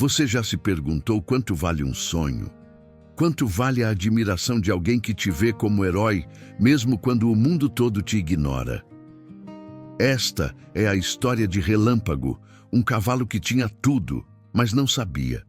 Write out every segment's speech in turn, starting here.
Você já se perguntou quanto vale um sonho? Quanto vale a admiração de alguém que te vê como herói, mesmo quando o mundo todo te ignora? Esta é a história de Relâmpago, um cavalo que tinha tudo, mas não sabia.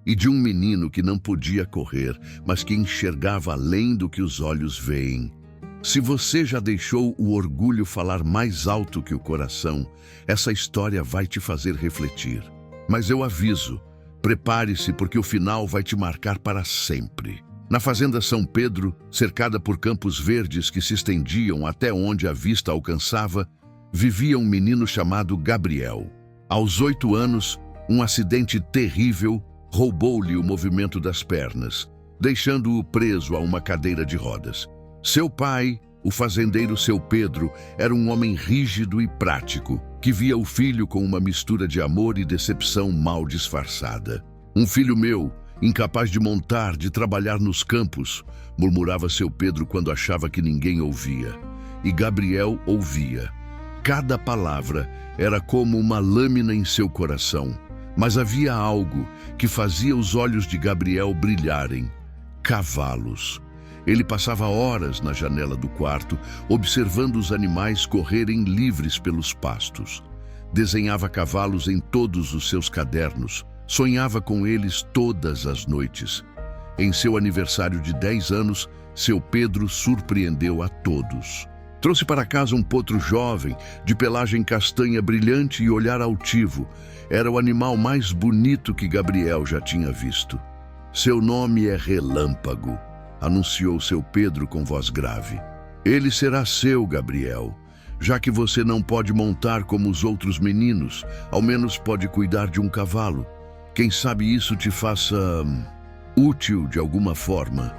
E de um menino que não podia correr, mas que enxergava além do que os olhos veem. Se você já deixou o orgulho falar mais alto que o coração, essa história vai te fazer refletir. Mas eu aviso, prepare-se porque o final vai te marcar para sempre. Na fazenda São Pedro, cercada por campos verdes que se estendiam até onde a vista alcançava, vivia um menino chamado Gabriel. Aos 8 anos, um acidente terrível roubou-lhe o movimento das pernas, deixando-o preso a uma cadeira de rodas. Seu pai, o fazendeiro Seu Pedro, era um homem rígido e prático, que via o filho com uma mistura de amor e decepção mal disfarçada. "Um filho meu, incapaz de montar, de trabalhar nos campos", murmurava Seu Pedro quando achava que ninguém ouvia. E Gabriel ouvia. Cada palavra era como uma lâmina em seu coração, mas havia algo que fazia os olhos de Gabriel brilharem: cavalos. Ele passava horas na janela do quarto, observando os animais correrem livres pelos pastos. Desenhava cavalos em todos os seus cadernos, sonhava com eles todas as noites. Em seu aniversário de 10 anos, Seu Pedro surpreendeu a todos. Trouxe para casa um potro jovem, de pelagem castanha brilhante e olhar altivo. Era o animal mais bonito que Gabriel já tinha visto. "Seu nome é Relâmpago", anunciou Seu Pedro com voz grave. "Ele será seu, Gabriel. Já que você não pode montar como os outros meninos, ao menos pode cuidar de um cavalo. Quem sabe isso te faça útil de alguma forma."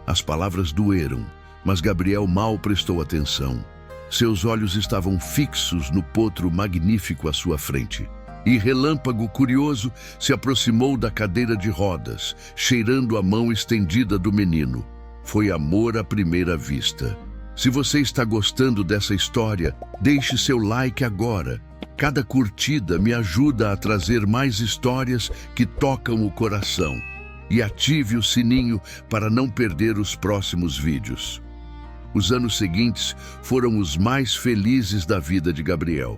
As palavras doeram, mas Gabriel mal prestou atenção. Seus olhos estavam fixos no potro magnífico à sua frente. E Relâmpago, curioso, se aproximou da cadeira de rodas, cheirando a mão estendida do menino. Foi amor à primeira vista. Se você está gostando dessa história, deixe seu like agora. Cada curtida me ajuda a trazer mais histórias que tocam o coração. E ative o sininho para não perder os próximos vídeos. Os anos seguintes foram os mais felizes da vida de Gabriel.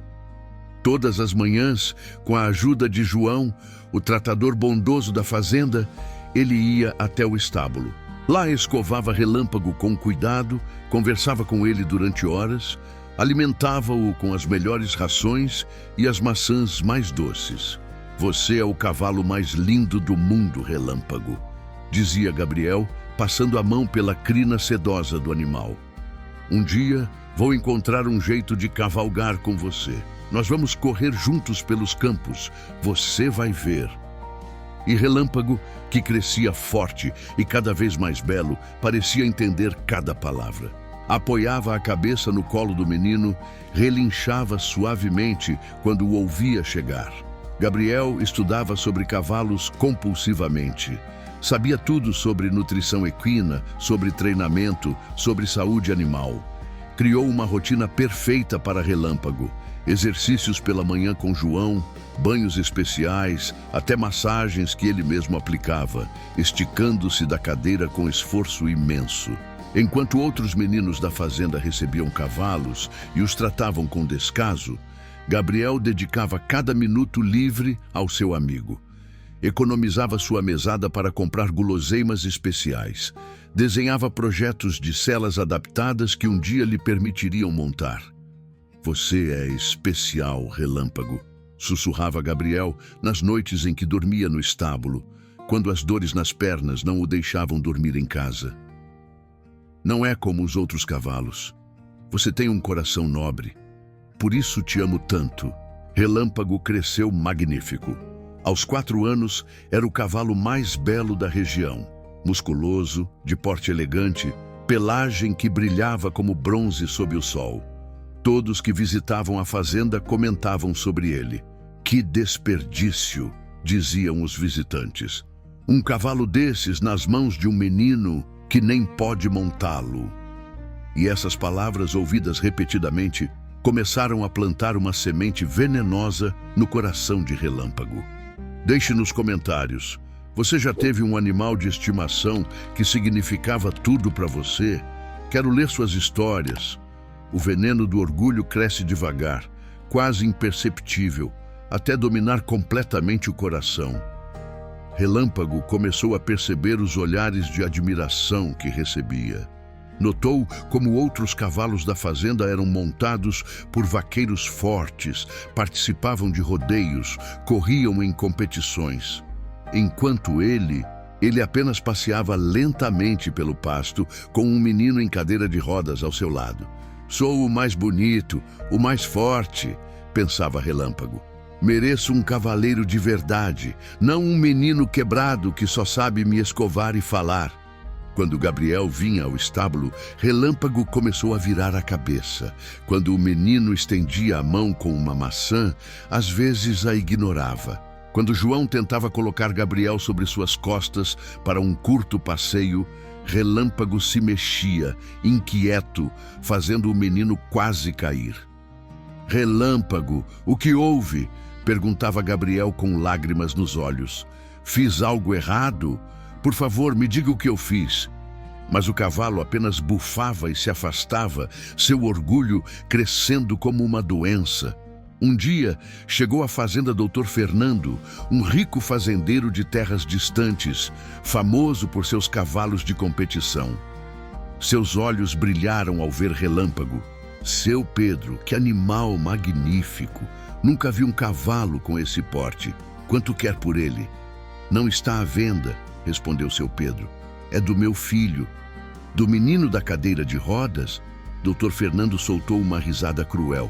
Todas as manhãs, com a ajuda de João, o tratador bondoso da fazenda, ele ia até o estábulo. Lá escovava Relâmpago com cuidado, conversava com ele durante horas, alimentava-o com as melhores rações e as maçãs mais doces. "Você é o cavalo mais lindo do mundo, Relâmpago", dizia Gabriel, passando a mão pela crina sedosa do animal. "Um dia vou encontrar um jeito de cavalgar com você. Nós vamos correr juntos pelos campos. Você vai ver." E Relâmpago, que crescia forte e cada vez mais belo, parecia entender cada palavra. Apoiava a cabeça no colo do menino, relinchava suavemente quando o ouvia chegar. Gabriel estudava sobre cavalos compulsivamente. Sabia tudo sobre nutrição equina, sobre treinamento, sobre saúde animal. Criou uma rotina perfeita para Relâmpago. Exercícios pela manhã com João, banhos especiais, até massagens que ele mesmo aplicava, esticando-se da cadeira com esforço imenso. Enquanto outros meninos da fazenda recebiam cavalos e os tratavam com descaso, Gabriel dedicava cada minuto livre ao seu amigo. Economizava sua mesada para comprar guloseimas especiais. Desenhava projetos de celas adaptadas que um dia lhe permitiriam montar. "Você é especial, Relâmpago", sussurrava Gabriel nas noites em que dormia no estábulo, quando as dores nas pernas não o deixavam dormir em casa. "Não é como os outros cavalos. Você tem um coração nobre. Por isso te amo tanto." Relâmpago cresceu magnífico. Aos 4 anos, era o cavalo mais belo da região. Musculoso, de porte elegante, pelagem que brilhava como bronze sob o sol. Todos que visitavam a fazenda comentavam sobre ele. "Que desperdício", diziam os visitantes. "Um cavalo desses nas mãos de um menino que nem pode montá-lo." E essas palavras, ouvidas repetidamente, começaram a plantar uma semente venenosa no coração de Relâmpago. Deixe nos comentários. Você já teve um animal de estimação que significava tudo para você? Quero ler suas histórias. O veneno do orgulho cresce devagar, quase imperceptível, até dominar completamente o coração. Relâmpago começou a perceber os olhares de admiração que recebia. Notou como outros cavalos da fazenda eram montados por vaqueiros fortes, participavam de rodeios, corriam em competições. Enquanto ele apenas passeava lentamente pelo pasto com um menino em cadeira de rodas ao seu lado. Sou o mais bonito, o mais forte, pensava Relâmpago. Mereço um cavaleiro de verdade, não um menino quebrado que só sabe me escovar e falar. Quando Gabriel vinha ao estábulo, Relâmpago começou a virar a cabeça. Quando o menino estendia a mão com uma maçã, às vezes a ignorava. Quando João tentava colocar Gabriel sobre suas costas para um curto passeio, Relâmpago se mexia, inquieto, fazendo o menino quase cair. Relâmpago, o que houve? Perguntava Gabriel com lágrimas nos olhos. Fiz algo errado? Por favor, me diga o que eu fiz. Mas o cavalo apenas bufava e se afastava, seu orgulho crescendo como uma doença. Um dia, chegou à fazenda Dr. Fernando, um rico fazendeiro de terras distantes, famoso por seus cavalos de competição. Seus olhos brilharam ao ver Relâmpago. Seu Pedro, que animal magnífico! Nunca vi um cavalo com esse porte. Quanto quer por ele? Não está à venda, respondeu seu Pedro. É do meu filho. Do menino da cadeira de rodas? Dr. Fernando soltou uma risada cruel.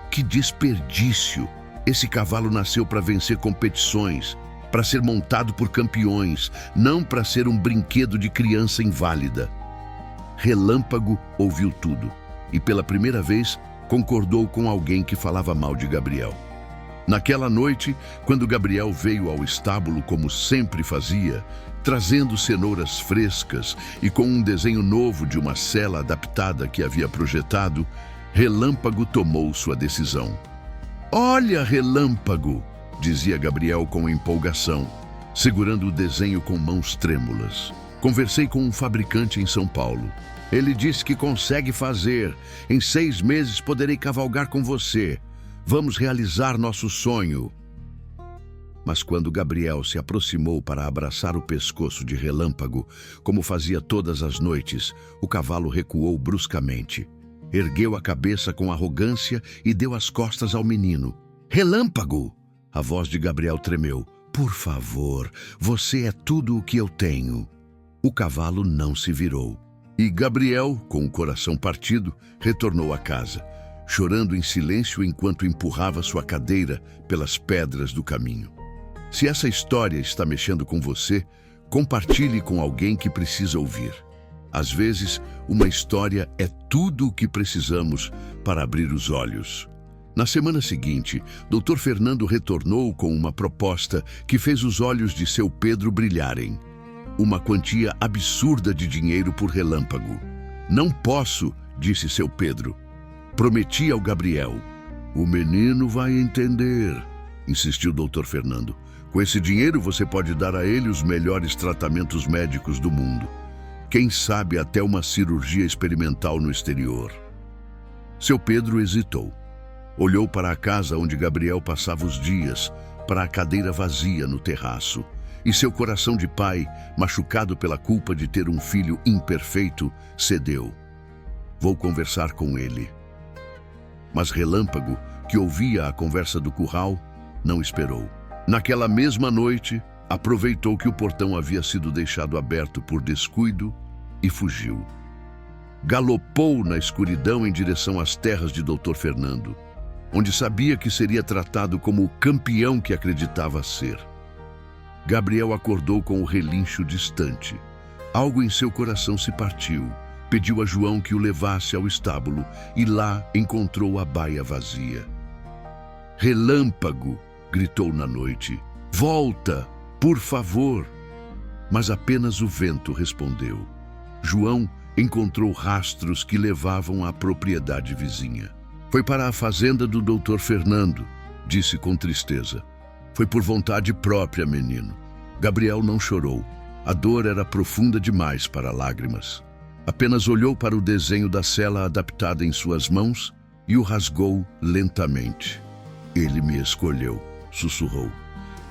Que desperdício! Esse cavalo nasceu para vencer competições, para ser montado por campeões, não para ser um brinquedo de criança inválida. Relâmpago ouviu tudo e, pela primeira vez, concordou com alguém que falava mal de Gabriel. Naquela noite, quando Gabriel veio ao estábulo como sempre fazia, trazendo cenouras frescas e com um desenho novo de uma sela adaptada que havia projetado, Relâmpago tomou sua decisão. Olha, Relâmpago, dizia Gabriel com empolgação, segurando o desenho com mãos trêmulas. Conversei com um fabricante em São Paulo. Ele disse que consegue fazer. Em 6 meses poderei cavalgar com você. Vamos realizar nosso sonho. Mas quando Gabriel se aproximou para abraçar o pescoço de Relâmpago, como fazia todas as noites, o cavalo recuou bruscamente. Ergueu a cabeça com arrogância e deu as costas ao menino. Relâmpago! A voz de Gabriel tremeu. Por favor, você é tudo o que eu tenho. O cavalo não se virou. E Gabriel, com o coração partido, retornou à casa, chorando em silêncio enquanto empurrava sua cadeira pelas pedras do caminho. Se essa história está mexendo com você, compartilhe com alguém que precisa ouvir. Às vezes, uma história é tudo o que precisamos para abrir os olhos. Na semana seguinte, Dr. Fernando retornou com uma proposta que fez os olhos de seu Pedro brilharem. Uma quantia absurda de dinheiro por Relâmpago. Não posso, disse seu Pedro. Prometi ao Gabriel. O menino vai entender, insistiu Dr. Fernando. Com esse dinheiro você pode dar a ele os melhores tratamentos médicos do mundo. Quem sabe até uma cirurgia experimental no exterior. Seu Pedro hesitou. Olhou para a casa onde Gabriel passava os dias, para a cadeira vazia no terraço. E seu coração de pai, machucado pela culpa de ter um filho imperfeito, cedeu. Vou conversar com ele. Mas Relâmpago, que ouvia a conversa do curral, não esperou. Naquela mesma noite, aproveitou que o portão havia sido deixado aberto por descuido e fugiu. Galopou na escuridão em direção às terras de Dr. Fernando, onde sabia que seria tratado como o campeão que acreditava ser. Gabriel acordou com o relincho distante. Algo em seu coração se partiu. Pediu a João que o levasse ao estábulo e lá encontrou a baia vazia. Relâmpago! Gritou na noite. Volta, por favor! Mas apenas o vento respondeu. João encontrou rastros que levavam à propriedade vizinha. Foi para a fazenda do Dr. Fernando, disse com tristeza. Foi por vontade própria, menino. Gabriel não chorou. A dor era profunda demais para lágrimas. Apenas olhou para o desenho da cela adaptada em suas mãos e o rasgou lentamente. Ele me escolheu, sussurrou.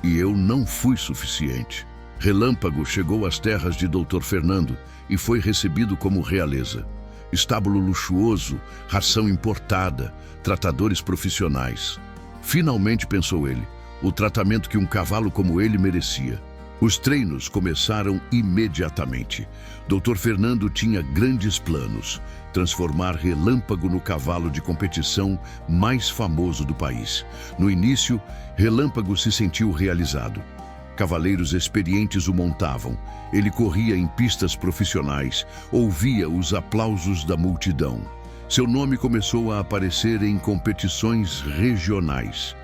E eu não fui suficiente. Relâmpago chegou às terras de Dr. Fernando e foi recebido como realeza. Estábulo luxuoso, ração importada, tratadores profissionais. Finalmente, pensou ele, o tratamento que um cavalo como ele merecia. Os treinos começaram imediatamente. Dr. Fernando tinha grandes planos, transformar Relâmpago no cavalo de competição mais famoso do país. No início, Relâmpago se sentiu realizado. Cavaleiros experientes o montavam. Ele corria em pistas profissionais, ouvia os aplausos da multidão. Seu nome começou a aparecer em competições regionais.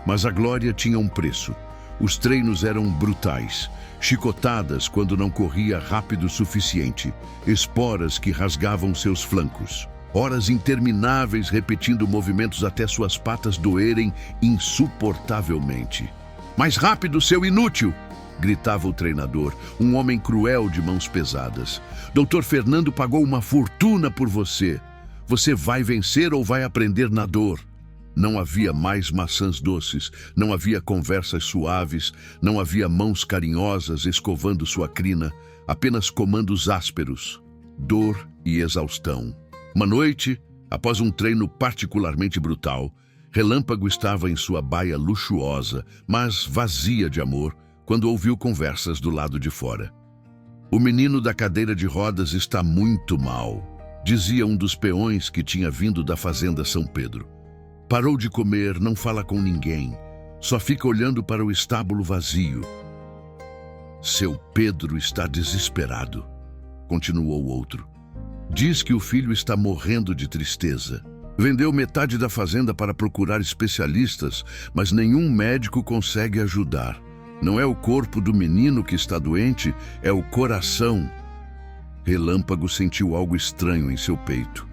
Mas a glória tinha um preço. Os treinos eram brutais, chicotadas quando não corria rápido o suficiente, esporas que rasgavam seus flancos, horas intermináveis repetindo movimentos até suas patas doerem insuportavelmente. Mais rápido, seu inútil! Gritava o treinador, um homem cruel de mãos pesadas. Dr. Fernando pagou uma fortuna por você. Você vai vencer ou vai aprender na dor? Não havia mais maçãs doces, não havia conversas suaves, não havia mãos carinhosas escovando sua crina, apenas comandos ásperos, dor e exaustão. Uma noite, após um treino particularmente brutal, Relâmpago estava em sua baia luxuosa, mas vazia de amor, quando ouviu conversas do lado de fora. O menino da cadeira de rodas está muito mal, dizia um dos peões que tinha vindo da fazenda São Pedro. Parou de comer, não fala com ninguém, só fica olhando para o estábulo vazio. Seu Pedro está desesperado, continuou o outro. Diz que o filho está morrendo de tristeza. Vendeu metade da fazenda para procurar especialistas, mas nenhum médico consegue ajudar. Não é o corpo do menino que está doente, é o coração. Relâmpago sentiu algo estranho em seu peito,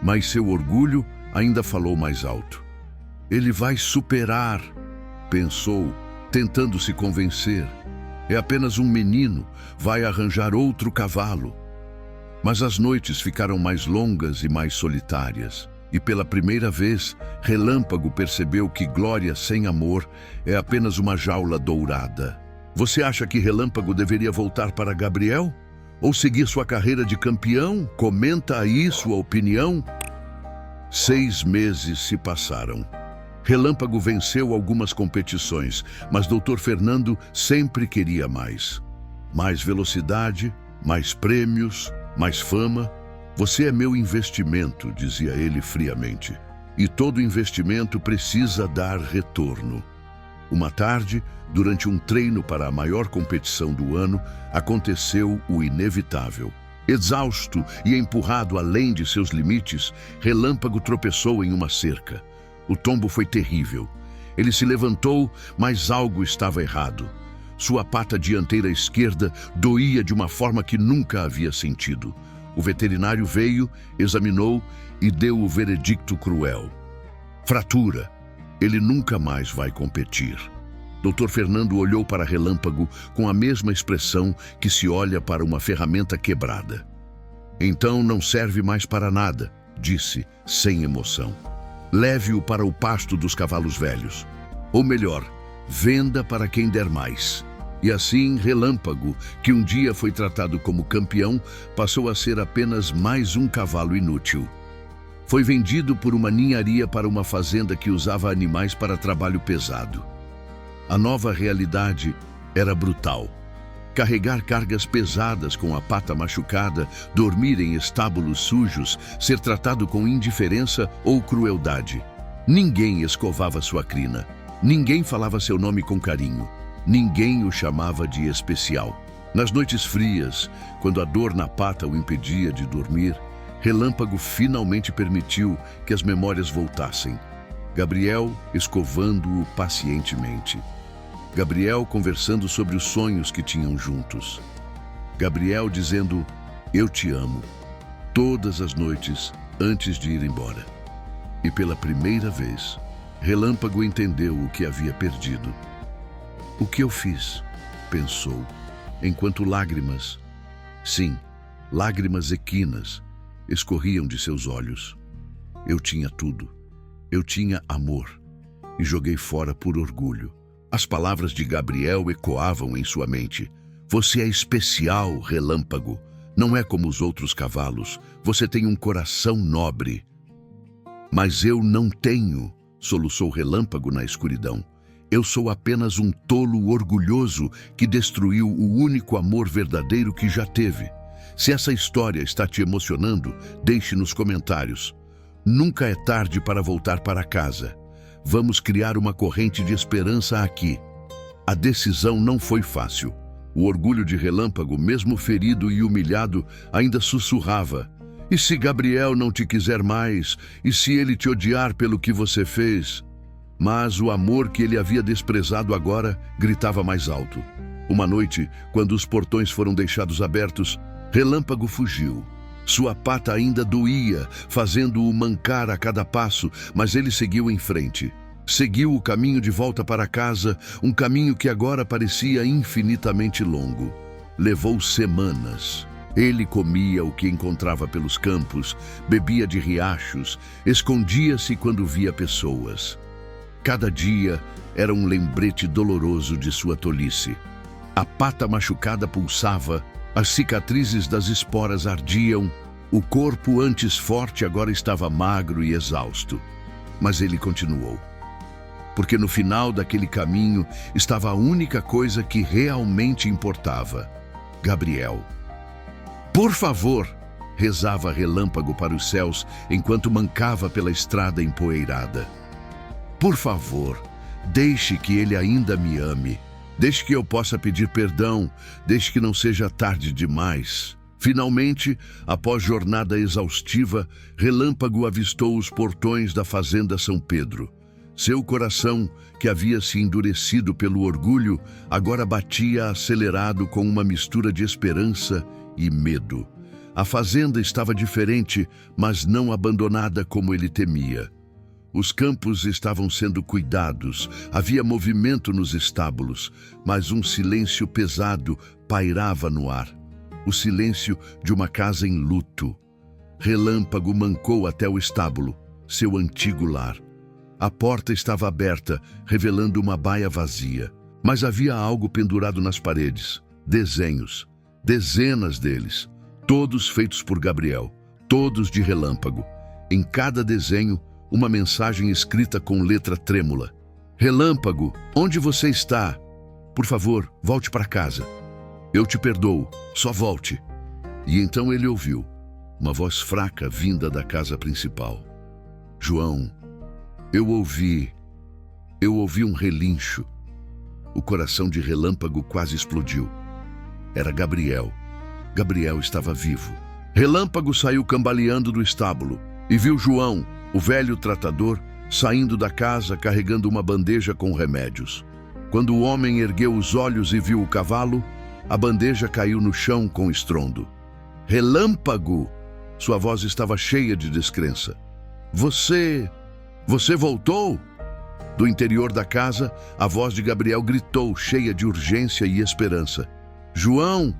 mas seu orgulho ainda falou mais alto. Ele vai superar, pensou, tentando se convencer. É apenas um menino, vai arranjar outro cavalo. Mas as noites ficaram mais longas e mais solitárias. E pela primeira vez, Relâmpago percebeu que glória sem amor é apenas uma jaula dourada. Você acha que Relâmpago deveria voltar para Gabriel? Ou seguir sua carreira de campeão? Comenta aí sua opinião. 6 meses se passaram. Relâmpago venceu algumas competições, mas Dr. Fernando sempre queria mais. Mais velocidade, mais prêmios, mais fama. Você é meu investimento, dizia ele friamente. E todo investimento precisa dar retorno. Uma tarde, durante um treino para a maior competição do ano, aconteceu o inevitável. Exausto e empurrado além de seus limites, Relâmpago tropeçou em uma cerca. O tombo foi terrível. Ele se levantou, mas algo estava errado. Sua pata dianteira esquerda doía de uma forma que nunca havia sentido. O veterinário veio, examinou e deu o veredicto cruel. Fratura. Ele nunca mais vai competir. Dr. Fernando olhou para Relâmpago com a mesma expressão que se olha para uma ferramenta quebrada. Então não serve mais para nada, disse, sem emoção. Leve-o para o pasto dos cavalos velhos. Ou melhor, venda para quem der mais. E assim, Relâmpago, que um dia foi tratado como campeão, passou a ser apenas mais um cavalo inútil. Foi vendido por uma ninharia para uma fazenda que usava animais para trabalho pesado. A nova realidade era brutal. Carregar cargas pesadas com a pata machucada, dormir em estábulos sujos, ser tratado com indiferença ou crueldade. Ninguém escovava sua crina. Ninguém falava seu nome com carinho. Ninguém o chamava de especial. Nas noites frias, quando a dor na pata o impedia de dormir, Relâmpago finalmente permitiu que as memórias voltassem. Gabriel escovando-o pacientemente. Gabriel conversando sobre os sonhos que tinham juntos. Gabriel dizendo, eu te amo, todas as noites antes de ir embora. E pela primeira vez, Relâmpago entendeu o que havia perdido. O que eu fiz? Pensou, enquanto lágrimas, sim, lágrimas equinas, escorriam de seus olhos. Eu tinha tudo. Eu tinha amor. E joguei fora por orgulho. As palavras de Gabriel ecoavam em sua mente. Você é especial, Relâmpago. Não é como os outros cavalos. Você tem um coração nobre. Mas eu não tenho, soluçou Relâmpago na escuridão. Eu sou apenas um tolo orgulhoso que destruiu o único amor verdadeiro que já teve. Se essa história está te emocionando, deixe nos comentários. Nunca é tarde para voltar para casa. Vamos criar uma corrente de esperança aqui. A decisão não foi fácil. O orgulho de Relâmpago, mesmo ferido e humilhado, ainda sussurrava. E se Gabriel não te quiser mais? E se ele te odiar pelo que você fez? Mas o amor que ele havia desprezado agora gritava mais alto. Uma noite, quando os portões foram deixados abertos, Relâmpago fugiu. Sua pata ainda doía, fazendo-o mancar a cada passo, mas ele seguiu em frente. Seguiu o caminho de volta para casa, um caminho que agora parecia infinitamente longo. Levou semanas. Ele comia o que encontrava pelos campos, bebia de riachos, escondia-se quando via pessoas. Cada dia era um lembrete doloroso de sua tolice. A pata machucada pulsava, as cicatrizes das esporas ardiam, o corpo antes forte agora estava magro e exausto. Mas ele continuou. Porque no final daquele caminho estava a única coisa que realmente importava: Gabriel. Por favor, rezava Relâmpago para os céus enquanto mancava pela estrada empoeirada. Por favor, deixe que ele ainda me ame. Deixe que eu possa pedir perdão, deixe que não seja tarde demais. Finalmente, após jornada exaustiva, Relâmpago avistou os portões da fazenda São Pedro. Seu coração, que havia se endurecido pelo orgulho, agora batia acelerado com uma mistura de esperança e medo. A fazenda estava diferente, mas não abandonada como ele temia. Os campos estavam sendo cuidados, havia movimento nos estábulos, mas um silêncio pesado pairava no ar. O silêncio de uma casa em luto. Relâmpago mancou até o estábulo, seu antigo lar. A porta estava aberta, revelando uma baia vazia. Mas havia algo pendurado nas paredes. Desenhos. Dezenas deles. Todos feitos por Gabriel. Todos de Relâmpago. Em cada desenho, uma mensagem escrita com letra trêmula. Relâmpago, onde você está? Por favor, volte para casa. Eu te perdoo, só volte. E então ele ouviu uma voz fraca vinda da casa principal. João, eu ouvi um relincho. O coração de Relâmpago quase explodiu. Era Gabriel. Gabriel estava vivo. Relâmpago saiu cambaleando do estábulo e viu João, o velho tratador, saindo da casa carregando uma bandeja com remédios. Quando o homem ergueu os olhos e viu o cavalo, a bandeja caiu no chão com estrondo. Relâmpago! Sua voz estava cheia de descrença. Você voltou? Do interior da casa, a voz de Gabriel gritou, cheia de urgência e esperança. João,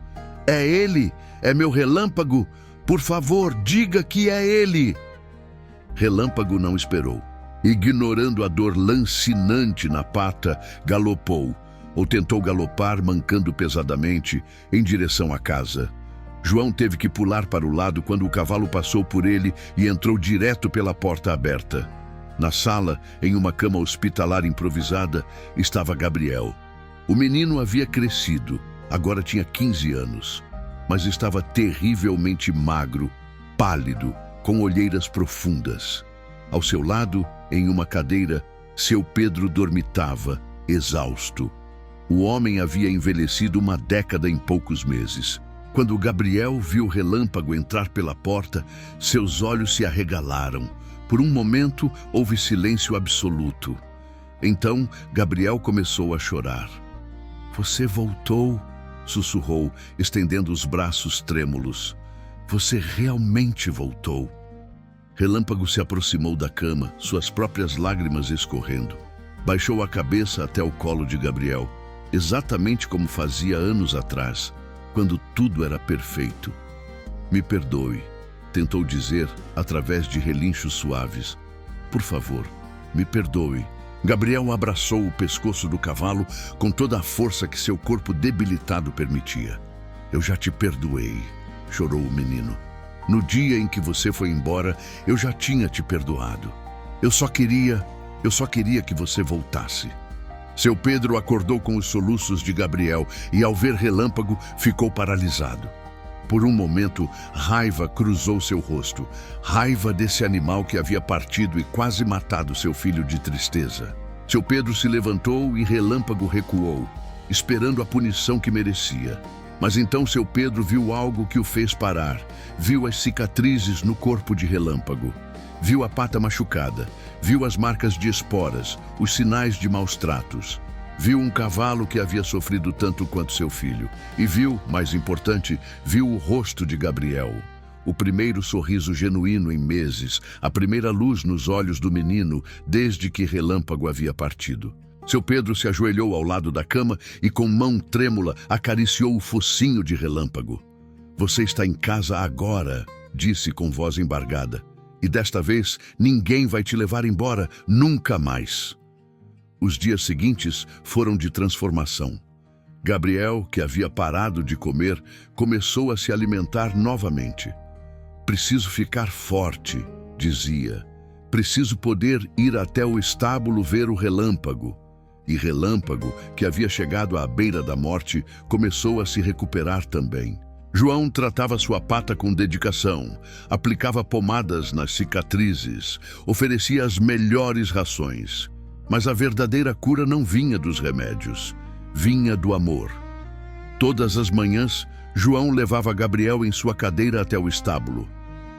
é ele! É meu Relâmpago! Por favor, diga que é ele! Relâmpago não esperou. Ignorando a dor lancinante na pata, galopou, ou tentou galopar, mancando pesadamente, em direção à casa. João teve que pular para o lado quando o cavalo passou por ele e entrou direto pela porta aberta. Na sala, em uma cama hospitalar improvisada, estava Gabriel. O menino havia crescido, agora tinha 15 anos, mas estava terrivelmente magro, pálido, com olheiras profundas. Ao seu lado, em uma cadeira, seu Pedro dormitava, exausto. O homem havia envelhecido uma década em poucos meses. Quando Gabriel viu Relâmpago entrar pela porta, seus olhos se arregalaram. Por um momento, houve silêncio absoluto. Então, Gabriel começou a chorar. Você voltou, sussurrou, estendendo os braços trêmulos. Você realmente voltou. Relâmpago se aproximou da cama, suas próprias lágrimas escorrendo. Baixou a cabeça até o colo de Gabriel. exatamente como fazia anos atrás, quando tudo era perfeito. Me perdoe, tentou dizer através de relinchos suaves. Por favor, me perdoe. Gabriel abraçou o pescoço do cavalo com toda a força que seu corpo debilitado permitia. Eu já te perdoei, chorou o menino. No dia em que você foi embora, eu já tinha te perdoado. Eu só queria que você voltasse. Seu Pedro acordou com os soluços de Gabriel e, ao ver Relâmpago, ficou paralisado. Por um momento, raiva cruzou seu rosto. Raiva desse animal que havia partido e quase matado seu filho de tristeza. Seu Pedro se levantou e Relâmpago recuou, esperando a punição que merecia. Mas então seu Pedro viu algo que o fez parar. Viu as cicatrizes no corpo de Relâmpago. Viu a pata machucada. Viu as marcas de esporas, os sinais de maus tratos. Viu um cavalo que havia sofrido tanto quanto seu filho. E viu, mais importante, viu o rosto de Gabriel. O primeiro sorriso genuíno em meses, a primeira luz nos olhos do menino desde que Relâmpago havia partido. Seu Pedro se ajoelhou ao lado da cama e com mão trêmula acariciou o focinho de Relâmpago. Você está em casa agora, disse com voz embargada. E desta vez, ninguém vai te levar embora, nunca mais. Os dias seguintes foram de transformação. Gabriel, que havia parado de comer, começou a se alimentar novamente. Preciso ficar forte, dizia. Preciso poder ir até o estábulo ver o Relâmpago. E Relâmpago, que havia chegado à beira da morte, começou a se recuperar também. João tratava sua pata com dedicação, aplicava pomadas nas cicatrizes, oferecia as melhores rações. Mas a verdadeira cura não vinha dos remédios, vinha do amor. Todas as manhãs, João levava Gabriel em sua cadeira até o estábulo.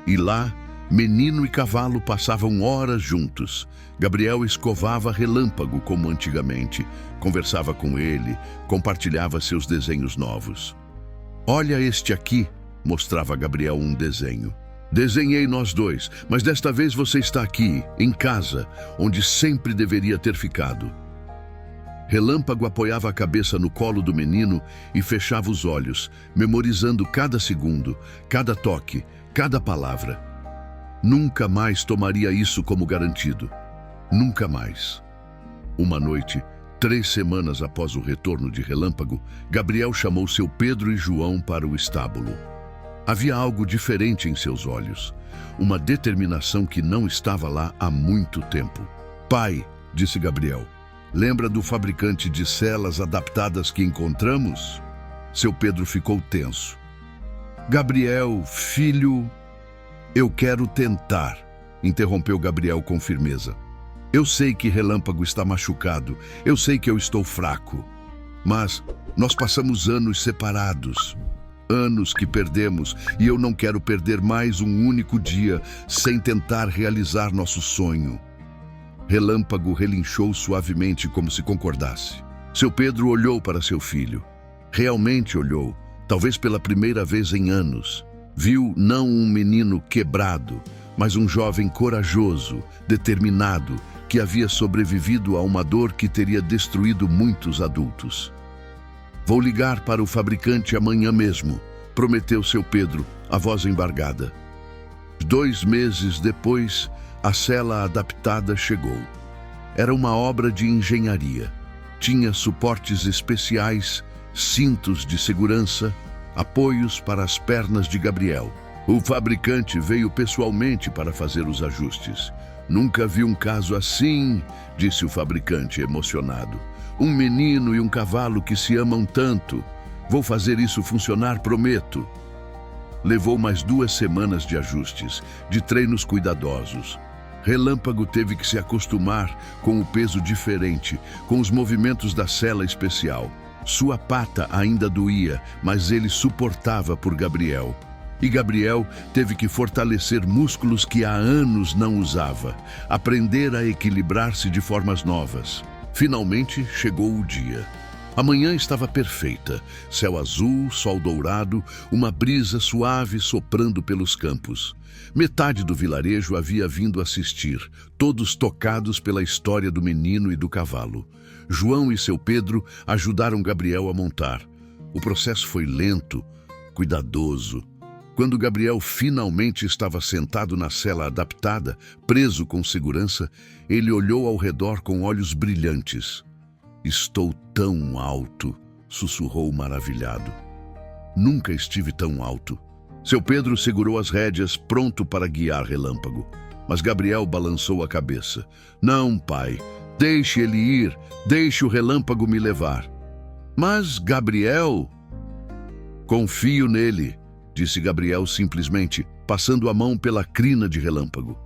E lá, menino e cavalo passavam horas juntos. Gabriel escovava Relâmpago como antigamente, conversava com ele, compartilhava seus desenhos novos. Olha este aqui, mostrava Gabriel um desenho. Desenhei nós dois, mas desta vez você está aqui, em casa, onde sempre deveria ter ficado. Relâmpago apoiava a cabeça no colo do menino e fechava os olhos, memorizando cada segundo, cada toque, cada palavra. Nunca mais tomaria isso como garantido. Nunca mais. Uma noite, 3 semanas após o retorno de Relâmpago, Gabriel chamou seu Pedro e João para o estábulo. Havia algo diferente em seus olhos, uma determinação que não estava lá há muito tempo. Pai, disse Gabriel, lembra do fabricante de celas adaptadas que encontramos? Seu Pedro ficou tenso. Gabriel, filho, eu quero tentar, interrompeu Gabriel com firmeza. Eu sei que Relâmpago está machucado, eu sei que eu estou fraco, mas nós passamos anos separados, anos que perdemos, e eu não quero perder mais um único dia sem tentar realizar nosso sonho. Relâmpago relinchou suavemente como se concordasse. Seu Pedro olhou para seu filho. Realmente olhou, talvez pela primeira vez em anos. Viu não um menino quebrado, mas um jovem corajoso, determinado, que havia sobrevivido a uma dor que teria destruído muitos adultos. Vou ligar para o fabricante amanhã mesmo, prometeu seu Pedro, a voz embargada. 2 meses depois, a cela adaptada chegou. Era uma obra de engenharia. Tinha suportes especiais, cintos de segurança, apoios para as pernas de Gabriel. O fabricante veio pessoalmente para fazer os ajustes. Nunca vi um caso assim, disse o fabricante emocionado. Um menino e um cavalo que se amam tanto. Vou fazer isso funcionar, prometo. Levou mais 2 semanas de ajustes, de treinos cuidadosos. Relâmpago teve que se acostumar com o peso diferente, com os movimentos da cela especial. Sua pata ainda doía, mas ele suportava por Gabriel. E Gabriel teve que fortalecer músculos que há anos não usava, aprender a equilibrar-se de formas novas. Finalmente chegou o dia. A manhã estava perfeita, céu azul, sol dourado, uma brisa suave soprando pelos campos. Metade do vilarejo havia vindo assistir, todos tocados pela história do menino e do cavalo. João e seu Pedro ajudaram Gabriel a montar. O processo foi lento, cuidadoso. Quando Gabriel finalmente estava sentado na cela adaptada, preso com segurança, ele olhou ao redor com olhos brilhantes. "Estou tão alto", sussurrou maravilhado. "Nunca estive tão alto." Seu Pedro segurou as rédeas, pronto para guiar Relâmpago. Mas Gabriel balançou a cabeça. "Não, pai, deixe ele ir, deixe o Relâmpago me levar." "Mas, Gabriel..." "Confio nele", disse Gabriel simplesmente, passando a mão pela crina de Relâmpago.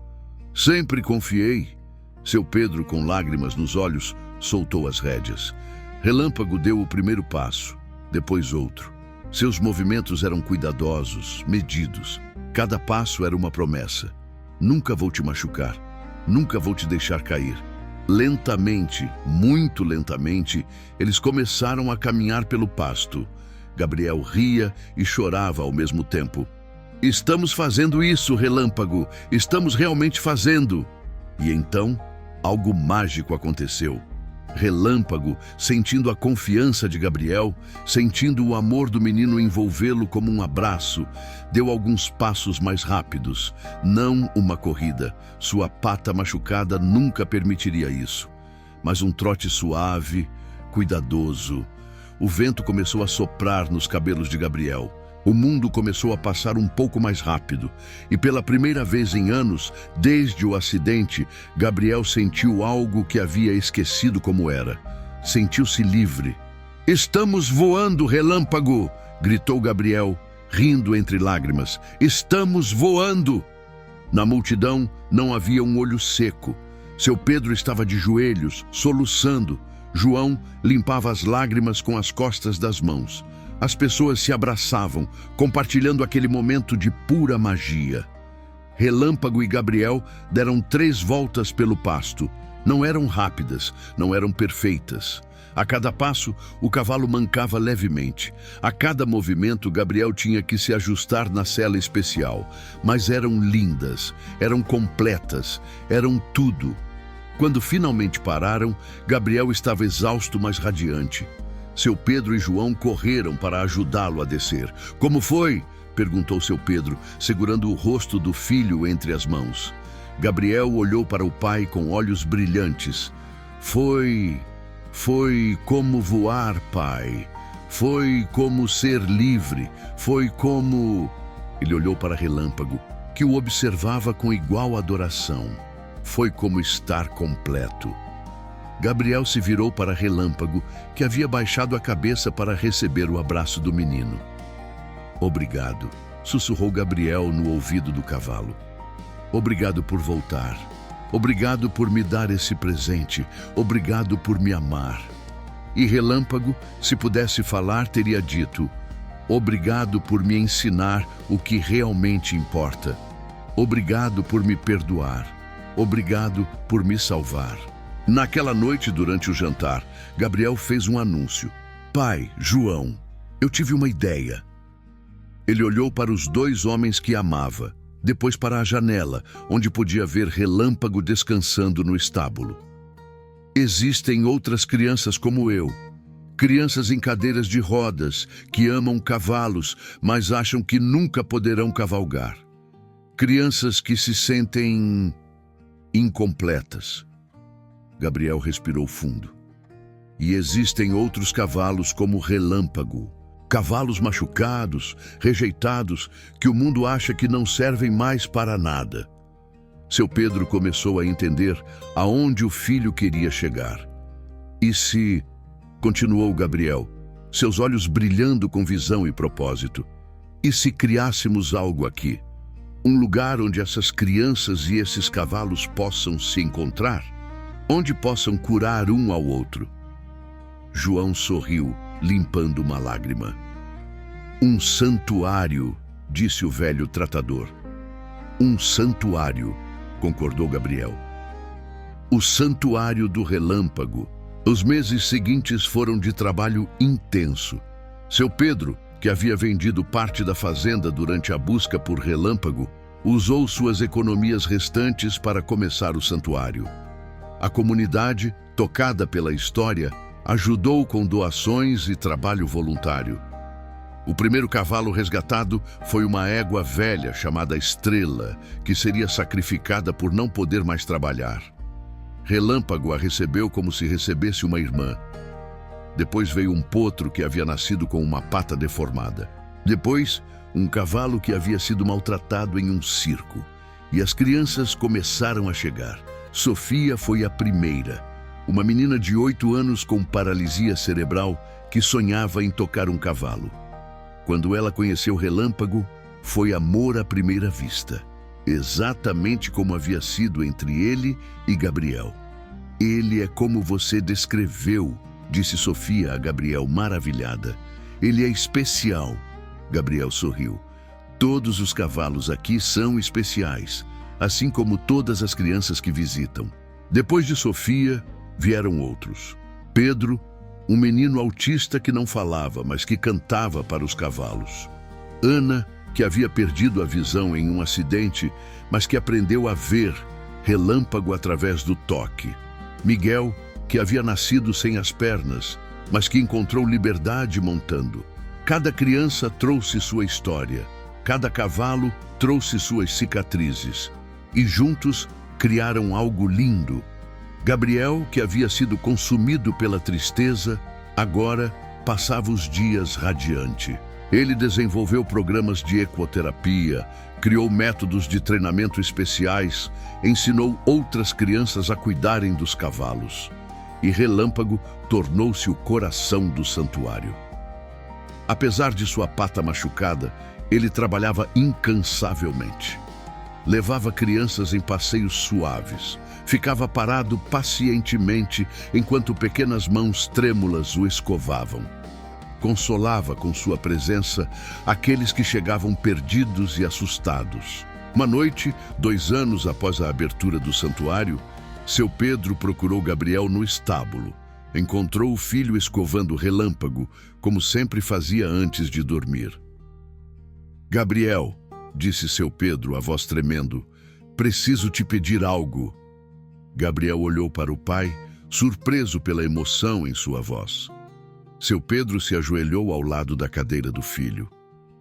"Sempre confiei." Seu Pedro, com lágrimas nos olhos, soltou as rédeas. Relâmpago deu o primeiro passo, depois outro. Seus movimentos eram cuidadosos, medidos. Cada passo era uma promessa. "Nunca vou te machucar. Nunca vou te deixar cair." Lentamente, muito lentamente, eles começaram a caminhar pelo pasto. Gabriel ria e chorava ao mesmo tempo. "Estamos fazendo isso, Relâmpago. Estamos realmente fazendo." E então, algo mágico aconteceu. Relâmpago, sentindo a confiança de Gabriel, sentindo o amor do menino envolvê-lo como um abraço, deu alguns passos mais rápidos. Não uma corrida. Sua pata machucada nunca permitiria isso. Mas um trote suave, cuidadoso. O vento começou a soprar nos cabelos de Gabriel. O mundo começou a passar um pouco mais rápido, e pela primeira vez em anos, desde o acidente, Gabriel sentiu algo que havia esquecido como era. Sentiu-se livre. "Estamos voando, Relâmpago!" gritou Gabriel, rindo entre lágrimas. "Estamos voando!" Na multidão não havia um olho seco. Seu Pedro estava de joelhos, soluçando. João limpava as lágrimas com as costas das mãos. As pessoas se abraçavam, compartilhando aquele momento de pura magia. Relâmpago e Gabriel deram 3 voltas pelo pasto. Não eram rápidas, não eram perfeitas. A cada passo, o cavalo mancava levemente. A cada movimento, Gabriel tinha que se ajustar na sela especial. Mas eram lindas, eram completas, eram tudo. Quando finalmente pararam, Gabriel estava exausto, mas radiante. Seu Pedro e João correram para ajudá-lo a descer. "Como foi?" perguntou seu Pedro, segurando o rosto do filho entre as mãos. Gabriel olhou para o pai com olhos brilhantes. Foi como voar, pai. Foi como ser livre. Foi como..." Ele olhou para Relâmpago, que o observava com igual adoração. "Foi como estar completo." Gabriel se virou para Relâmpago, que havia baixado a cabeça para receber o abraço do menino. "Obrigado", sussurrou Gabriel no ouvido do cavalo. "Obrigado por voltar. Obrigado por me dar esse presente. Obrigado por me amar." E Relâmpago, se pudesse falar, teria dito: "Obrigado por me ensinar o que realmente importa. Obrigado por me perdoar. Obrigado por me salvar." Naquela noite, durante o jantar, Gabriel fez um anúncio. "Pai, João, eu tive uma ideia." Ele olhou para os 2 homens que amava, depois para a janela, onde podia ver Relâmpago descansando no estábulo. "Existem outras crianças como eu. Crianças em cadeiras de rodas, que amam cavalos, mas acham que nunca poderão cavalgar. Crianças que se sentem incompletas." Gabriel respirou fundo. "E existem outros cavalos como Relâmpago. Cavalos machucados, rejeitados, que o mundo acha que não servem mais para nada." Seu Pedro começou a entender aonde o filho queria chegar. "E se..." continuou Gabriel, seus olhos brilhando com visão e propósito. "E se criássemos algo aqui? Um lugar onde essas crianças e esses cavalos possam se encontrar? Onde possam curar um ao outro?" João sorriu, limpando uma lágrima. "Um santuário", disse o velho tratador. "Um santuário", concordou Gabriel. "O santuário do Relâmpago, Os meses seguintes foram de trabalho intenso. Seu Pedro, que havia vendido parte da fazenda durante a busca por Relâmpago, usou suas economias restantes para começar o santuário. A comunidade, tocada pela história, ajudou com doações e trabalho voluntário. O primeiro cavalo resgatado foi uma égua velha chamada Estrela, que seria sacrificada por não poder mais trabalhar. Relâmpago a recebeu como se recebesse uma irmã. Depois veio um potro que havia nascido com uma pata deformada. Depois, um cavalo que havia sido maltratado em um circo. E as crianças começaram a chegar. Sofia foi a primeira, uma menina de 8 anos com paralisia cerebral que sonhava em tocar um cavalo. Quando ela conheceu Relâmpago, foi amor à primeira vista, exatamente como havia sido entre ele e Gabriel. Ele é como você descreveu, disse Sofia a Gabriel, maravilhada. Ele é especial. Gabriel sorriu. Todos os cavalos aqui são especiais, assim como todas as crianças que visitam. Depois de Sofia, vieram outros. Pedro, um menino autista que não falava, mas que cantava para os cavalos. Ana, que havia perdido a visão em um acidente, mas que aprendeu a ver relâmpago através do toque. Miguel, que havia nascido sem as pernas, mas que encontrou liberdade montando. Cada criança trouxe sua história, cada cavalo trouxe suas cicatrizes, e juntos criaram algo lindo. Gabriel, que havia sido consumido pela tristeza, agora passava os dias radiante. Ele desenvolveu programas de ecoterapia, criou métodos de treinamento especiais, ensinou outras crianças a cuidarem dos cavalos. E Relâmpago tornou-se o coração do santuário. Apesar de sua pata machucada, ele trabalhava incansavelmente. Levava crianças em passeios suaves, ficava parado pacientemente enquanto pequenas mãos trêmulas o escovavam. Consolava com sua presença aqueles que chegavam perdidos e assustados. Uma noite, 2 anos após a abertura do santuário, seu Pedro procurou Gabriel no estábulo. Encontrou o filho escovando Relâmpago, como sempre fazia antes de dormir. Gabriel, disse seu Pedro, a voz tremendo, preciso te pedir algo. Gabriel olhou para o pai, surpreso pela emoção em sua voz. Seu Pedro se ajoelhou ao lado da cadeira do filho,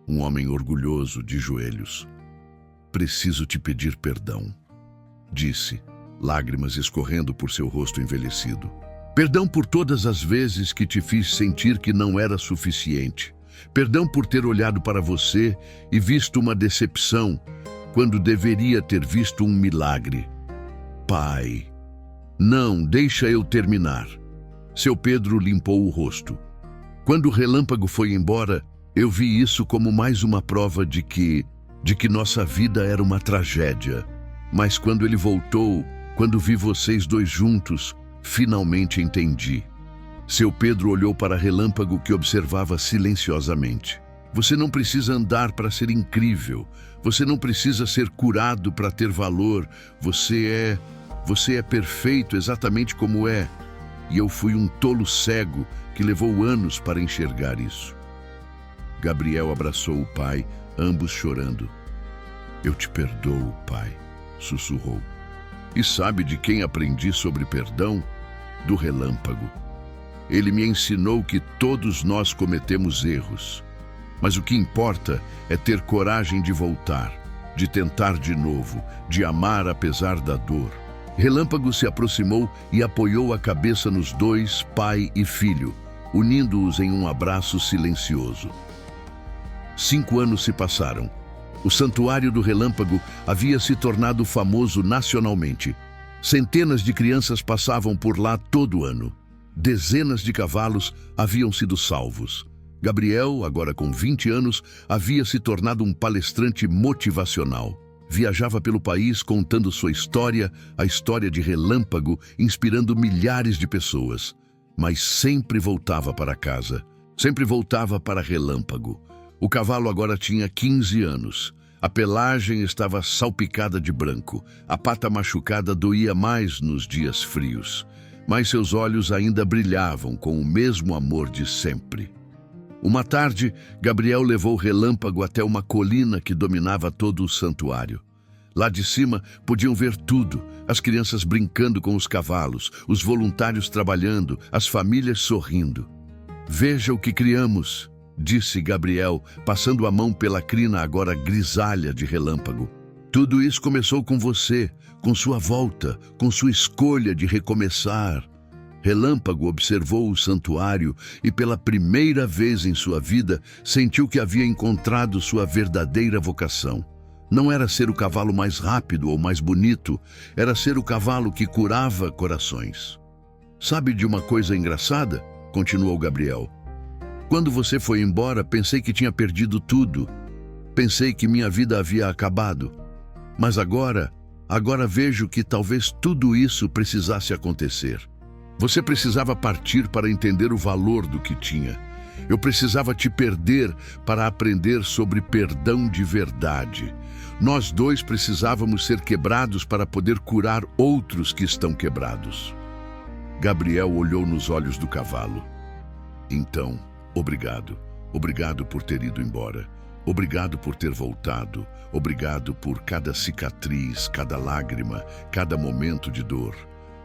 um homem orgulhoso, de joelhos. Preciso te pedir perdão, disse, lágrimas escorrendo por seu rosto envelhecido. Perdão por todas as vezes que te fiz sentir que não era suficiente. Perdão por ter olhado para você e visto uma decepção, quando deveria ter visto um milagre. Pai, não, deixa eu terminar. Seu Pedro limpou o rosto. Quando o Relâmpago foi embora, eu vi isso como mais uma prova de que nossa vida era uma tragédia. Mas quando ele voltou, quando vi vocês dois juntos, finalmente entendi. Seu Pedro olhou para Relâmpago, que observava silenciosamente. Você não precisa andar para ser incrível. Você não precisa ser curado para ter valor. Você é perfeito exatamente como é. E eu fui um tolo cego que levou anos para enxergar isso. Gabriel abraçou o pai, ambos chorando. Eu te perdoo, pai, sussurrou. E sabe de quem aprendi sobre perdão? Do Relâmpago. Ele me ensinou que todos nós cometemos erros. Mas o que importa é ter coragem de voltar, de tentar de novo, de amar apesar da dor. Relâmpago se aproximou e apoiou a cabeça nos dois, pai e filho, unindo-os em um abraço silencioso. 5 anos se passaram. O Santuário do Relâmpago havia se tornado famoso nacionalmente. Centenas de crianças passavam por lá todo ano. Dezenas de cavalos haviam sido salvos. Gabriel, agora com 20 anos, havia se tornado um palestrante motivacional. Viajava pelo país contando sua história, a história de Relâmpago, inspirando milhares de pessoas. Mas sempre voltava para casa, sempre voltava para Relâmpago. O cavalo agora tinha 15 anos. A pelagem estava salpicada de branco. A pata machucada doía mais nos dias frios. mas seus olhos ainda brilhavam com o mesmo amor de sempre. Uma tarde, Gabriel levou Relâmpago até uma colina que dominava todo o santuário. Lá de cima, podiam ver tudo: as crianças brincando com os cavalos, os voluntários trabalhando, as famílias sorrindo. "Veja o que criamos", disse Gabriel, passando a mão pela crina agora grisalha de Relâmpago. "Tudo isso começou com você, com sua volta, com sua escolha de recomeçar." Relâmpago observou o santuário e, pela primeira vez em sua vida, sentiu que havia encontrado sua verdadeira vocação. Não era ser o cavalo mais rápido ou mais bonito, era ser o cavalo que curava corações. "Sabe de uma coisa engraçada?", continuou Gabriel. "Quando você foi embora, pensei que tinha perdido tudo. Pensei que minha vida havia acabado. Mas agora vejo que talvez tudo isso precisasse acontecer. Você precisava partir para entender o valor do que tinha. Eu precisava te perder para aprender sobre perdão de verdade. Nós dois precisávamos ser quebrados para poder curar outros que estão quebrados." Gabriel olhou nos olhos do cavalo. "Então, obrigado. Obrigado por ter ido embora. Obrigado por ter voltado. Obrigado por cada cicatriz, cada lágrima, cada momento de dor.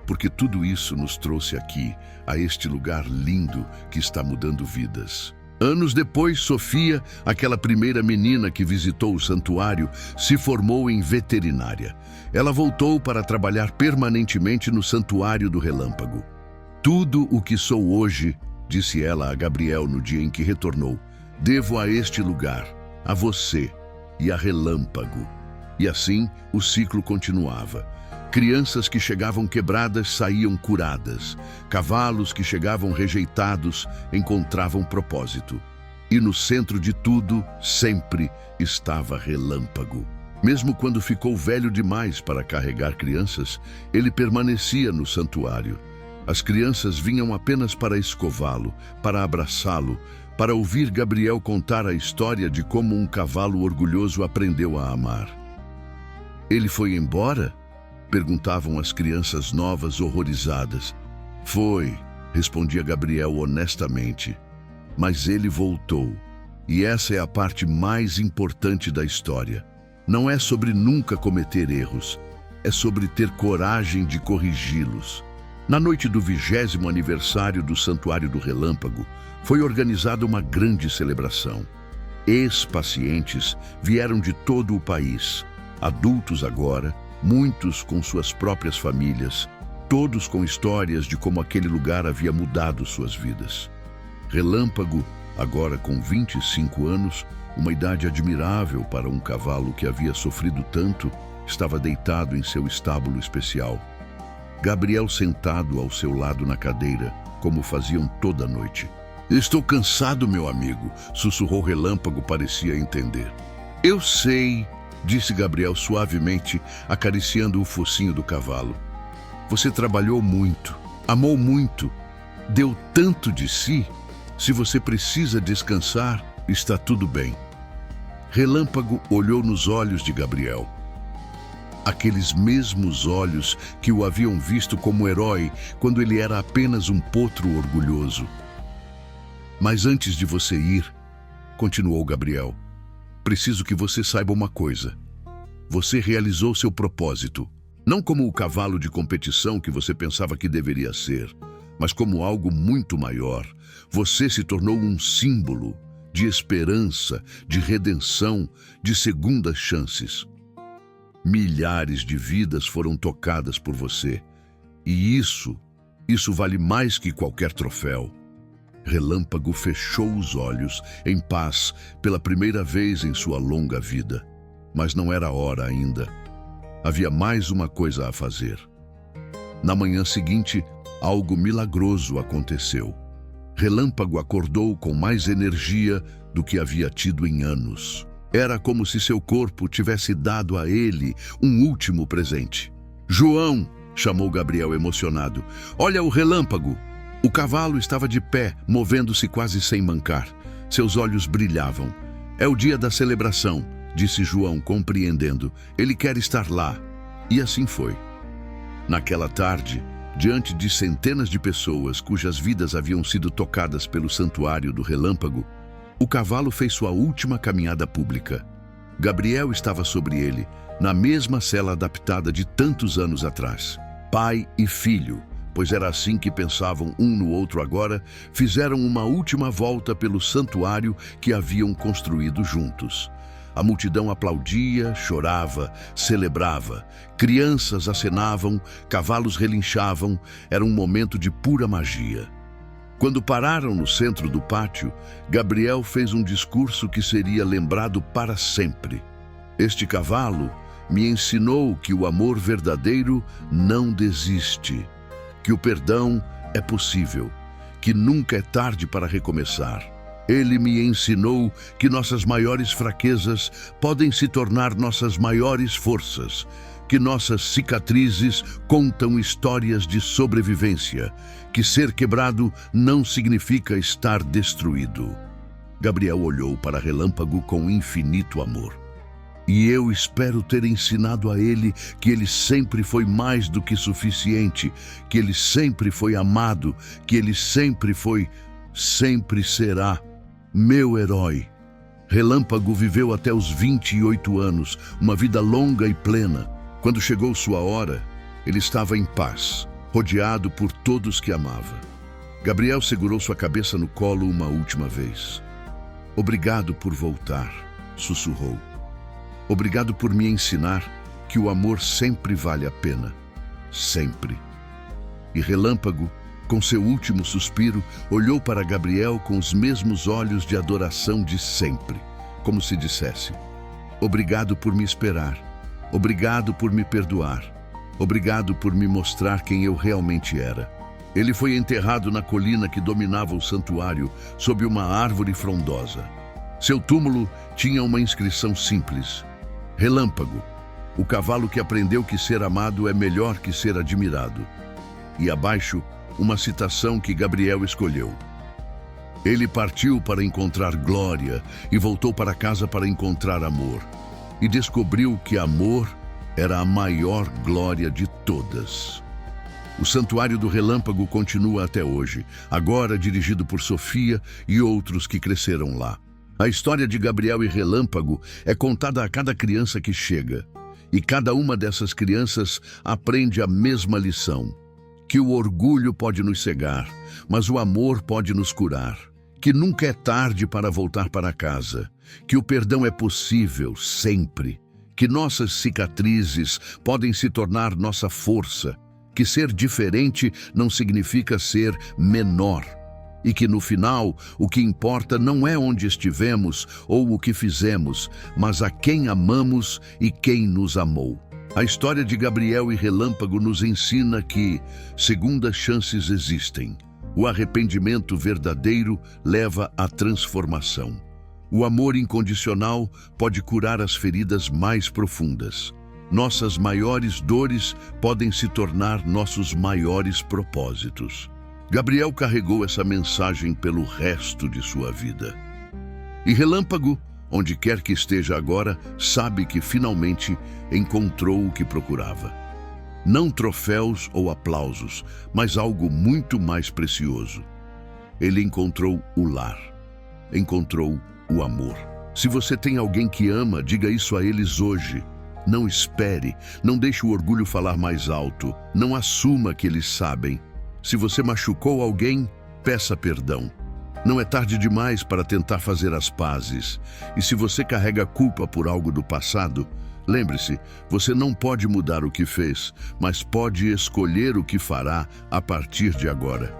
Porque tudo isso nos trouxe aqui, a este lugar lindo que está mudando vidas." Anos depois, Sofia, aquela primeira menina que visitou o santuário, se formou em veterinária. Ela voltou para trabalhar permanentemente no santuário do Relâmpago. "Tudo o que sou hoje", disse ela a Gabriel no dia em que retornou, "devo a este lugar, a você e a Relâmpago." E assim o ciclo continuava. Crianças que chegavam quebradas saíam curadas. Cavalos que chegavam rejeitados encontravam propósito. E no centro de tudo, sempre estava Relâmpago. Mesmo quando ficou velho demais para carregar crianças, ele permanecia no santuário. As crianças vinham apenas para escová-lo, para abraçá-lo, para ouvir Gabriel contar a história de como um cavalo orgulhoso aprendeu a amar. "Ele foi embora?", perguntavam as crianças novas horrorizadas. "Foi", respondia Gabriel honestamente, "mas ele voltou. E essa é a parte mais importante da história. Não é sobre nunca cometer erros, é sobre ter coragem de corrigi-los." Na noite do 20º aniversário do Santuário do Relâmpago, foi organizada uma grande celebração. Ex-pacientes vieram de todo o país, adultos agora, muitos com suas próprias famílias, todos com histórias de como aquele lugar havia mudado suas vidas. Relâmpago, agora com 25 anos, uma idade admirável para um cavalo que havia sofrido tanto, estava deitado em seu estábulo especial. Gabriel sentado ao seu lado na cadeira, como faziam toda noite. "Estou cansado, meu amigo", sussurrou Relâmpago, parecia entender. "Eu sei", disse Gabriel suavemente, acariciando o focinho do cavalo. "Você trabalhou muito, amou muito, deu tanto de si. Se você precisa descansar, está tudo bem." Relâmpago olhou nos olhos de Gabriel. Aqueles mesmos olhos que o haviam visto como herói quando ele era apenas um potro orgulhoso. "Mas antes de você ir", continuou Gabriel, "preciso que você saiba uma coisa. Você realizou seu propósito, não como o cavalo de competição que você pensava que deveria ser, mas como algo muito maior. Você se tornou um símbolo de esperança, de redenção, de segundas chances. Milhares de vidas foram tocadas por você. E isso vale mais que qualquer troféu." Relâmpago fechou os olhos, em paz, pela primeira vez em sua longa vida. Mas não era hora ainda. Havia mais uma coisa a fazer. Na manhã seguinte, algo milagroso aconteceu. Relâmpago acordou com mais energia do que havia tido em anos. Era como se seu corpo tivesse dado a ele um último presente. "João", chamou Gabriel emocionado, "olha o Relâmpago." O cavalo estava de pé, movendo-se quase sem mancar. Seus olhos brilhavam. "É o dia da celebração", disse João, compreendendo. "Ele quer estar lá." E assim foi. Naquela tarde, Diante de centenas de pessoas cujas vidas haviam sido tocadas pelo santuário do relâmpago, o cavalo fez sua última caminhada pública. Gabriel estava sobre ele, na mesma cela adaptada de tantos anos atrás. Pai e filho, pois era assim que pensavam um no outro agora, fizeram uma última volta pelo santuário que haviam construído juntos. A multidão aplaudia, chorava, celebrava. Crianças acenavam, cavalos relinchavam. Era um momento de pura magia. Quando pararam no centro do pátio, Gabriel fez um discurso que seria lembrado para sempre. Este cavalo me ensinou que o amor verdadeiro não desiste, que o perdão é possível, que nunca é tarde para recomeçar. Ele me ensinou que nossas maiores fraquezas podem se tornar nossas maiores forças, que nossas cicatrizes contam histórias de sobrevivência, que ser quebrado não significa estar destruído. Gabriel olhou para Relâmpago com infinito amor. E eu espero ter ensinado a ele que ele sempre foi mais do que suficiente, que ele sempre foi amado, que ele sempre será meu herói. Relâmpago viveu até os 28 anos, uma vida longa e plena. Quando chegou sua hora, ele estava em paz, rodeado por todos que amava. Gabriel segurou sua cabeça no colo uma última vez. Obrigado por voltar, sussurrou. Obrigado por me ensinar que o amor sempre vale a pena. Sempre. E Relâmpago, com seu último suspiro, olhou para Gabriel com os mesmos olhos de adoração de sempre, como se dissesse: obrigado por me esperar, obrigado por me perdoar, obrigado por me mostrar quem eu realmente era. Ele foi enterrado na colina que dominava o santuário, sob uma árvore frondosa. Seu túmulo tinha uma inscrição simples: Relâmpago, o cavalo que aprendeu que ser amado é melhor que ser admirado. E abaixo, uma citação que Gabriel escolheu. Ele partiu para encontrar glória e voltou para casa para encontrar amor. E descobriu que amor era a maior glória de todas. O Santuário do Relâmpago continua até hoje, agora dirigido por Sofia e outros que cresceram lá. A história de Gabriel e Relâmpago é contada a cada criança que chega. E cada uma dessas crianças aprende a mesma lição: que o orgulho pode nos cegar, mas o amor pode nos curar. Que nunca é tarde para voltar para casa. Que o perdão é possível, sempre. Que nossas cicatrizes podem se tornar nossa força. Que ser diferente não significa ser menor. E que no final, o que importa não é onde estivemos ou o que fizemos, mas a quem amamos e quem nos amou. A história de Gabriel e Relâmpago nos ensina que segundas chances existem. O arrependimento verdadeiro leva à transformação. O amor incondicional pode curar as feridas mais profundas. Nossas maiores dores podem se tornar nossos maiores propósitos. Gabriel carregou essa mensagem pelo resto de sua vida. E Relâmpago, onde quer que esteja agora, sabe que finalmente encontrou o que procurava. Não troféus ou aplausos, mas algo muito mais precioso. Ele encontrou o lar, encontrou o amor. Se você tem alguém que ama, diga isso a eles hoje. Não espere, não deixe o orgulho falar mais alto, não assuma que eles sabem. Se você machucou alguém, peça perdão. Não é tarde demais para tentar fazer as pazes. E se você carrega culpa por algo do passado, lembre-se, você não pode mudar o que fez, mas pode escolher o que fará a partir de agora.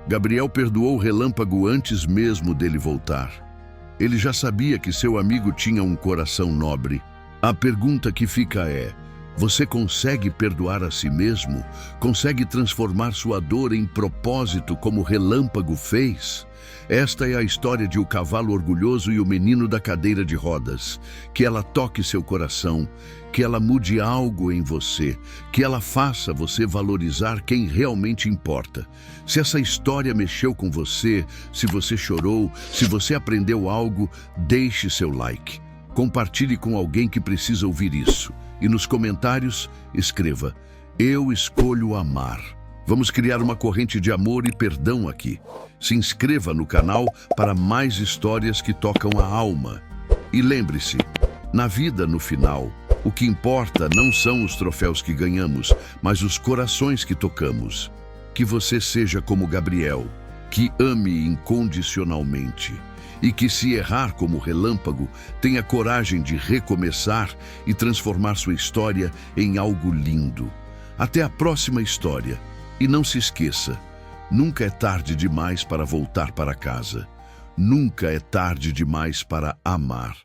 Gabriel perdoou Relâmpago antes mesmo dele voltar. Ele já sabia que seu amigo tinha um coração nobre. A pergunta que fica é: você consegue perdoar a si mesmo? Consegue transformar sua dor em propósito como Relâmpago fez? Esta é a história de O Cavalo Orgulhoso e o Menino da Cadeira de Rodas. Que ela toque seu coração, que ela mude algo em você, que ela faça você valorizar quem realmente importa. Se essa história mexeu com você, se você chorou, se você aprendeu algo, deixe seu like. Compartilhe com alguém que precisa ouvir isso. E nos comentários, escreva: eu escolho amar. Vamos criar uma corrente de amor e perdão aqui. Se inscreva no canal para mais histórias que tocam a alma. E lembre-se, na vida, no final, o que importa não são os troféus que ganhamos, mas os corações que tocamos. Que você seja como Gabriel, que ame incondicionalmente e que, se errar como relâmpago, tenha coragem de recomeçar e transformar sua história em algo lindo. Até a próxima história. E não se esqueça, nunca é tarde demais para voltar para casa. Nunca é tarde demais para amar.